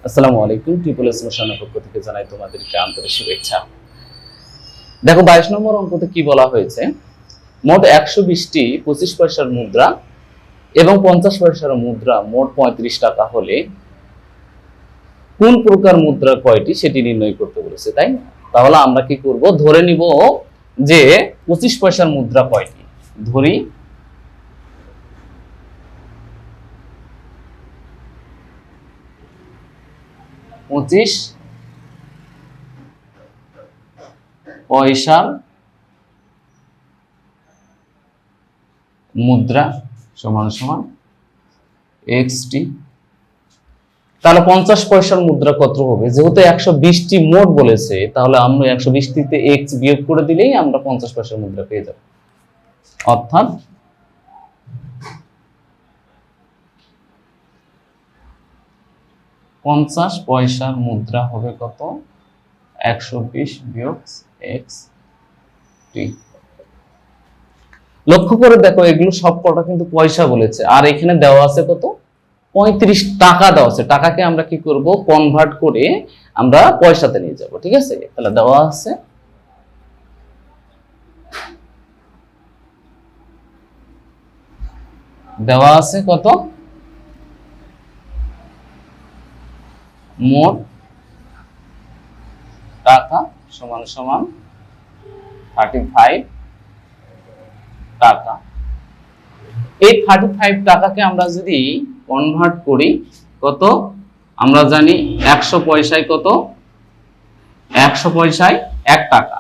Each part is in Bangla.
আসসালামু আলাইকুম। ট্রিপল সলিউশনের পক্ষ থেকে জানাই তোমাদেরকে আন্তরিক শুভেচ্ছা। দেখো 22 নম্বর অঙ্কতে কি বলা হয়েছে, মোট 120টি 25 পয়সার মুদ্রা এবং 50 পয়সার মুদ্রা মোট 35 টাকা হলে কোন প্রকার মুদ্রা কয়টি সেটি নির্ণয় করতে বলেছে, তাই না? তাহলে আমরা কি করব, ধরে নিব যে 25 পয়সার মুদ্রা কয়টি। ধরি 25 পয়সার মুদ্রা সমান সমান এক্সটি। তাহলে 50 পয়সার মুদ্রা কত হবে? যেহেতু 120টি মোট বলেছে, তাহলে আমরা 120টিতে এক্স বিয়োগ করে দিলেই আমরা 50 পয়সার মুদ্রা পেয়ে যাব। অর্থাৎ 50 পয়সার মুদ্রা হবে কত? 120 বিয়োগ এক্স টি। লক্ষ্য করে দেখো, এগুলো সব কটা কিন্তু পয়সা বলেছে, আর এখানে দেওয়া আছে কত? 35 টাকা দেওয়া আছে। টাকাকে আমরা কি করব, কনভার্ট করে আমরা পয়সাতে নিয়ে যাব। ঠিক আছে, তাহলে দেওয়া আছে কত? মোট টাকা সমান সমান 35 টাকা। এই 35 টাকাকে আমরা যদি কনভার্ট করি কত, আমরা জানি 100 পয়সায় কত? 100 পয়সায় 1 টাকা,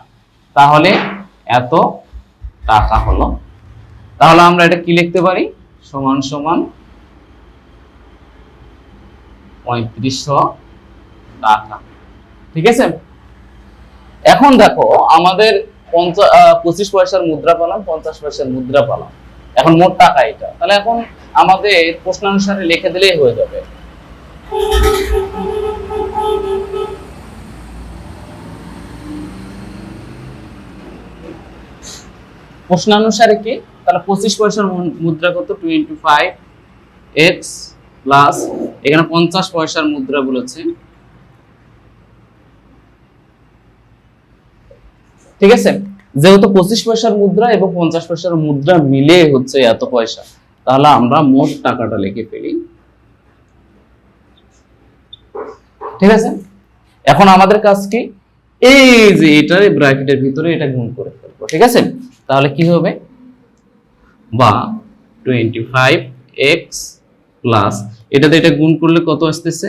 তাহলে এত টাকা হলো। তাহলে আমরা এটা কি লিখতে পারি? সমান সমান 3500 টাকা। ঠিক আছে, এখন দেখো আমাদের 25 পয়সার মুদ্রা পেলাম, 50 পয়সার মুদ্রা পেলাম, এখন মোট টাকা এটা। তাহলে এখন আমাদের প্রশ্নানুসারে লিখে দিলেই হয়ে যাবে। প্রশ্নানুসারে কি? তাহলে 25 পয়সার মুদ্রা কত? 25x প্লাস এখানে 50 পয়সার মুদ্রা বলেছে। ঠিক আছে, যেহেতু 25 পয়সার মুদ্রা এবং 50 পয়সার মুদ্রা মিলে হচ্ছে এত পয়সা, তাহলে আমরা মোট টাকাটা লিখে ফেলি। ঠিক আছে, এখন আমাদের কাজ কি? এই যে এটার ব্র্যাকেটের ভিতরে এটা গুণ করে ফেলবো। ঠিক আছে, তাহলে কি হবে? বা 25x প্লাস এটাতে এটা গুণ করলে কত আসতেছে?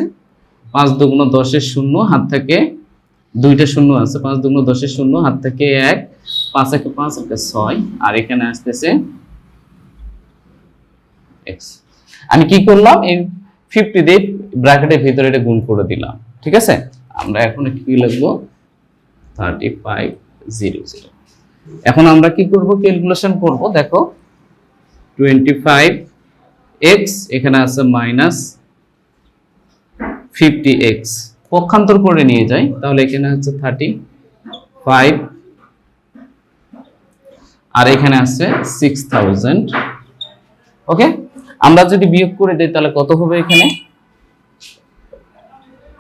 5 দুগুণ 10 এর শূন্য, হাত থেকে দুইটা শূন্য আছে, 5 দুগুণ 10 এর শূন্য, হাত থেকে 1, 5 একে 5 একে 6, আর এখানে আসতেছে x। আমি কি করলাম? এই 50 দিয়ে ব্র্যাকেটের ভিতরে এটা গুণ করে দিলাম। ঠিক আছে, আমরা এখন কি লিখবো? 3500। এখন আমরা কি করব? ক্যালকুলেশন করব। দেখো 25x এখানে আছে মাইনাস 50x, পক্ষান্তর করে নিয়ে যাই, তাহলে এখানে হচ্ছে 35 আর এখানে আছে 6000। ওকে, আমরা যদি বিয়োগ করে দেই তাহলে কত হবে? এখানে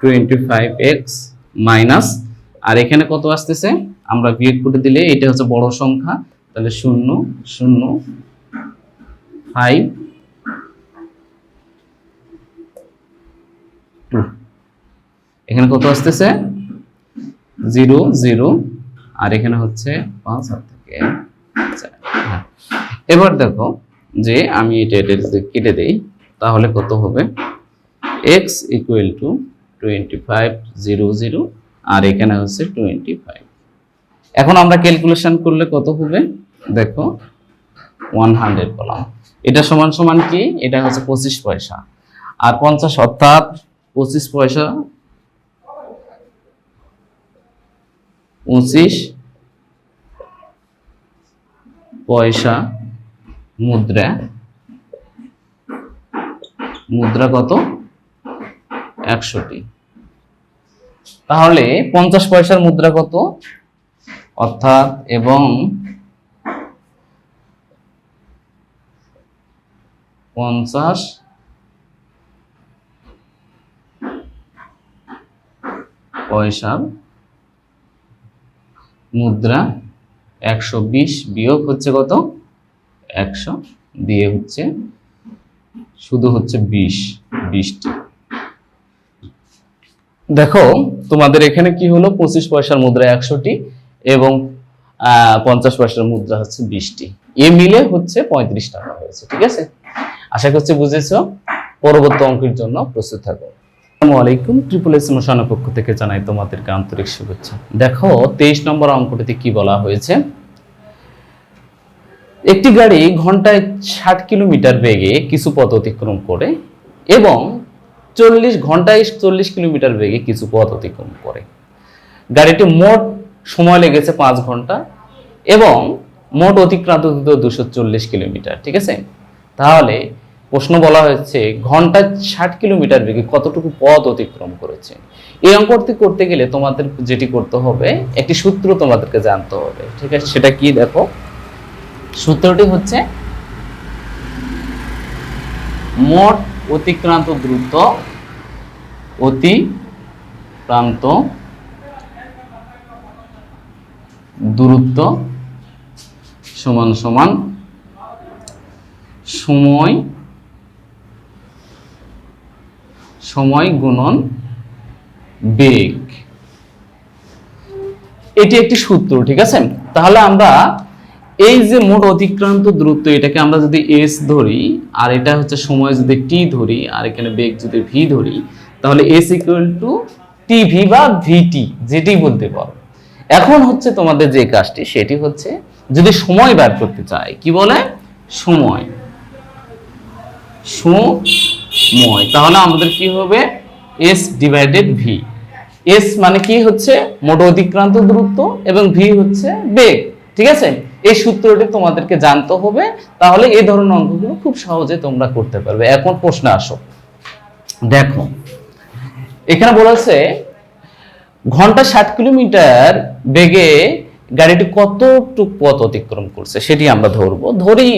25x মাইনাস, আর এখানে কত আসতেছে? আমরা বিয়োগ করে দিলে এটা হচ্ছে বড় সংখ্যা, তাহলে 0 0 5 2। এখানে কত আসতেছে? 0 0, আর এখানে হচ্ছে 5 আর থেকে 4। এবার দেখো যে আমি এটা কেটে দেই, তাহলে কত হবে? x ইকুয়াল টু 2500 আর এখানে হচ্ছে 25। এখন আমরা ক্যালকুলেশন করলে কত হবে? দেখো 100 পেলাম। এটা সমান সমান কি? এটা হচ্ছে 25 পয়সা আর 50, অর্থাৎ 25 পয়সা 25 পয়সা মুদ্রা কত? 100টি। তাহলে 50 পয়সার মুদ্রা কত? অর্থাৎ এবং 50 পয়সার মুদ্রা 120 বিয়োগ হচ্ছে কত 100 দিয়ে হচ্ছে শুধু হচ্ছে 20টি। দেখো তোমাদের এখানে কি হলো 25 পয়সার মুদ্রা 100টি এবং 50 পয়সার মুদ্রা হচ্ছে 20টি, এ মিলে হচ্ছে 35 টাকা হয়েছে। ঠিক আছে, আশা করছি বুঝেছো। পরবর্তী অঙ্কের জন্য প্রস্তুত থাকো। আসসালামু আলাইকুম, ট্রিপল এস মোশনের পক্ষ থেকে জানাই তোমাদেরকে আন্তরিক শুভেচ্ছা। দেখো 23 নম্বর অঙ্কটিতে কি বলা হয়েছে, একটি গাড়ি ঘন্টায় 60 কিলোমিটার বেগে কিছু পথ অতিক্রম করে এবং 40 কিলোমিটার বেগে কিছু পথ অতিক্রম করে। গাড়িটি মোট সময় লেগেছে 5 ঘন্টা এবং মোট অতিক্রান্ত দূরত্ব 240 কিলোমিটার। ঠিক আছে, তাহলে প্রশ্ন বলা হয়েছে ঘন্টায় 60 কিলোমিটার বেগে কতটুকু পথ অতিক্রম করেছে। এই অঙ্কটি করতে গেলে তোমাদের যেটি করতে হবে, একটি সূত্র তোমাদেরকে জানতে হবে। ঠিক আছে, সেটা কি দেখো, সূত্রটি হচ্ছে মোট অতিক্রান্ত দূরত্ব সমান সমান সময় গুণন বেগ। এটি একটি সূত্র। ঠিক আছে, তাহলে আমরা এই যে মোট অতিক্রান্ত দূরত্ব, এটাকে আমরা যদি এস ধরি আর এটা হচ্ছে সময় যদি টি ধরি আর এখানে বেগ যদি ভি ধরি, তাহলে এস ইকুয়াল টু টিভি বা ভিটি যেটি বলতে পারো। এখন হচ্ছে তোমাদের যে কাজটি সেটি হচ্ছে যদি সময় বের করতে চাই, কি বলে সময়, তাহলে আমাদের কি হবে এস ডিভাইডেড ভি। এস মানে কি হচ্ছে মোট অতিক্রান্ত দূরত্ব এবং ভি হচ্ছে বেগ। ঠিক আছে, এই সূত্রটি তোমাদেরকে জানতে হবে, তাহলে এই ধরনের অঙ্কগুলো খুব সহজে তোমরা করতে পারবে। এখন প্রশ্ন আসো, দেখো এখানে বলেছে ঘন্টা 60 কিলোমিটার বেগে গাড়িটি কতটুকু পথ অতিক্রম করছে সেটি আমরা ধরবো। ধরি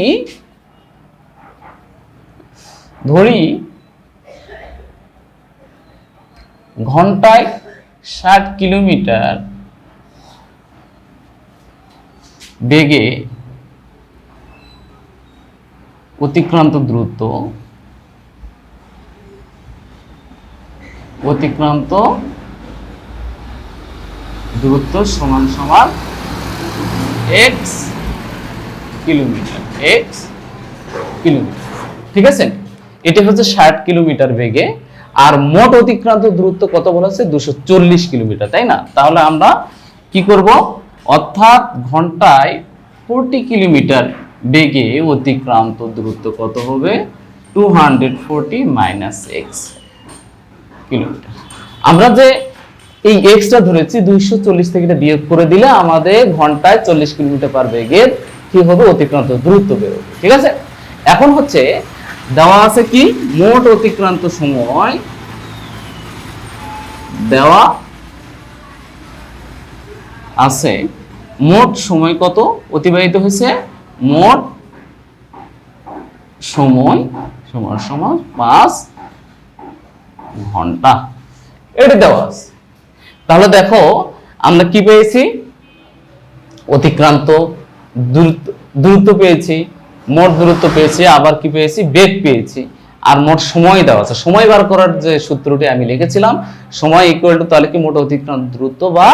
ঘন্টায় 60 কিলোমিটার বেগে অতিক্রান্ত দূরত্ব সমান সমান x কিলোমিটার। ঠিক আছে, এটি হচ্ছে 60 কিলোমিটার বেগে আর মোট অতিক্রান্ত দূরত্ব কত বলা আছে 240 কিলোমিটার, তাই না? তাহলে আমরা কি করব, অর্থাৎ ঘন্টায় 40 কিলোমিটার বেগে অতিক্রান্ত দূরত্ব কত হবে 240 মাইনাস x কিলোমিটার। আমরা যে এই এক্সটা ধরেছি 240 থেকে এটা বিয়োগ করে দিলে আমাদের ঘন্টায় 40 কিলোমিটার পার বেগের কি হবে অতিক্রান্ত দূরত্ব বের হবে। ঠিক আছে, এখন হচ্ছে দেওয়া আছে কি মোট অতিক্রান্ত সময়, দেওয়া আছে মোট সময় কত অতিবাহিত হয়েছে, মোট সময় সমান সমান 5 ঘন্টা, এটা দেওয়া আছে। তাহলে দেখো আমরা কি পেয়েছি, অতিক্রান্ত দূরত্ব পেয়েছি, মোট দূরত্ব পেয়েছি, আবার কি পেয়েছি বেগ পেয়েছি, আর মোট সময় দেওয়া আছে। সময় বার করার যে সূত্রটি আমি লিখেছিলাম, সময় ইকুয়াল টু তাহলে কি মোট অতিক্রান্ত দূরত্ব বা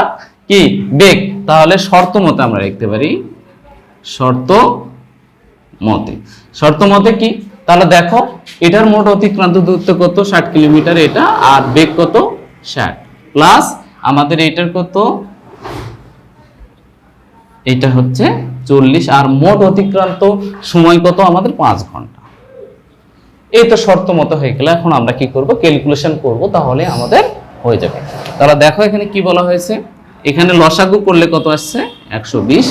কি বেগ, তাহলে শর্ত মতে আমরা লিখতে পারি শর্ত মতে কি, তাহলে দেখো এটার মোট অতিক্রান্ত দূরত্ব কত 60 কিলোমিটার এটা, আর বেগ কত 60 প্লাস আমাদের এটার কত, এটা হচ্ছে 40 আর মোট অতিক্রান্ত সময় কত আমাদের 5 ঘন্টা। এই তো শর্ত মতো হয়ে গেল। এখন আমরা কি করব, ক্যালকুলেশন করব, তাহলে আমাদের হয়ে যাবে। তাহলে দেখো এখানে কি বলা হয়েছে, এখানে লসাগু করলে কত আসছে 120।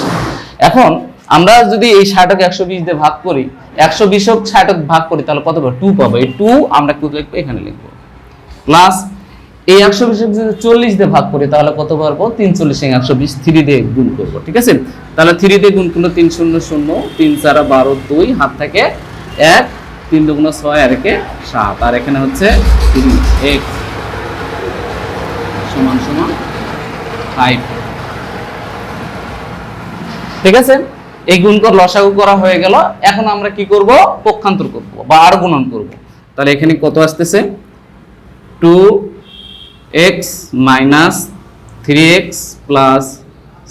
এখন আমরা যদি এই 60কে 120 দিয়ে ভাগ করি, 120 কে 60 ভাগ করি তাহলে কত পাবো 2 পাবো। এই 2 আমরা কি লিখবো এখানে লিখবো, প্লাস এই 120 কে যদি 40 দিয়ে ভাগ করি তাহলে কত পারবো 340 এর 120 3 দিয়ে গুণ করব। ঠিক আছে, তাহলে 3 দিয়ে গুণ করলে 3 0 0 3 4 12 2 হাত থেকে 1 3 2 6 আর একে 7 আর এখানে হচ্ছে 3x সমান সমান 5। ঠিক আছে, এই গুণকর লসাগু করা হয়ে গেল। এখন আমরা কি করব, পক্ষান্তর করব বা আর গুণন করব। তাহলে এখানে কত আসতেছে, 2x minus 3x plus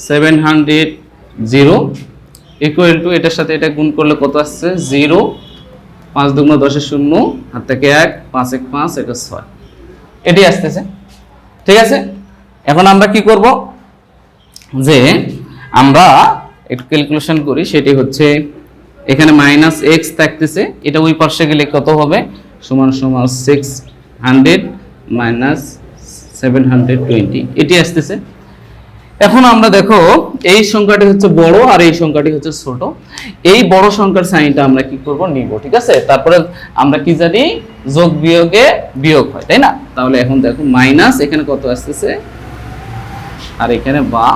700 equal to, এটার সাথে এটা গুণ করলে কত আসছে 0, 5 দুগুণ 10 0, হাত থেকে 1, 5 1 5, এটা 6, এটি আসতেছে। ঠিক আছে, এখন আমরা কি করব, যে আমরা একটু ক্যালকুলেশন করি। সেটি হচ্ছে এখানে মাইনাস এক্স থাকতেছে, এটা ওই পাশে গেলে কত হবে, সমান সমান 600 মাইনাস 720, এটি আসতেছে। এখন আমরা দেখো এই সংখ্যাটি হচ্ছে বড় আর এই সংখ্যাটি হচ্ছে ছোট। এই বড় সংখ্যার সাইনটা আমরা কি করব, নিব। ঠিক আছে, তারপরে আমরা কি জানি, যোগ বিয়োগে বিয়োগ হয়, তাই না? তাহলে এখন দেখো মাইনাস এখানে কত আসতেছে আর এখানে বা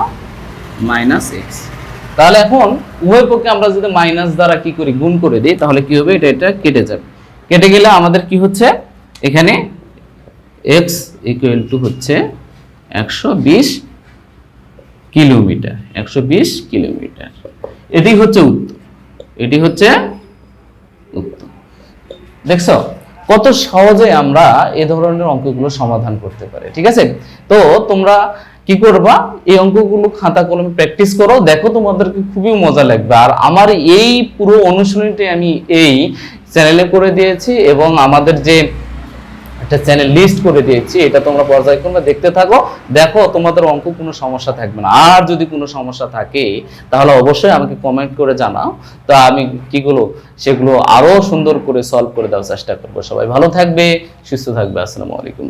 মাইনাস এক্স। তাহলে এখন উভয় পক্ষে আমরা যদি মাইনাস দ্বারা কি করি, গুণ করে দিই, তাহলে কি হবে, এটা কেটে যাবে। কেটে গেলে আমাদের কি হচ্ছে, এখানে x ইকুয়াল টু হচ্ছে 120 কিলোমিটার, 120 কিলোমিটার। এটি হচ্ছে উত্তর, এটি হচ্ছে উত্তর। দেখছো কত সহজে আমরা এই ধরনের অঙ্কগুলো সমাধান করতে পারি। ঠিক আছে, তো তোমরা কি করবা, এই অঙ্কগুলো খাতা কলমে প্র্যাকটিস করো, দেখো তোমাদেরকে খুবই মজা লাগবে। আর আমার এই পুরো অনুশীলনটি আমি এই চ্যানেলে করে দিয়েছি এবং আমাদের যে একটা চ্যানেল লিস্ট করে দিয়েছি, এটা তোমরা পর্যায়ক্রমে দেখতে থাকো, দেখো তোমাদের অঙ্ক কোনো সমস্যা থাকবে না। আর যদি কোনো সমস্যা থাকে তাহলে অবশ্যই আমাকে কমেন্ট করে জানাও, তো আমি সেগুলো আরো সুন্দর করে সলভ করে দেওয়ার চেষ্টা করবো। সবাই ভালো থাকবে, সুস্থ থাকবে। আসসালামু আলাইকুম।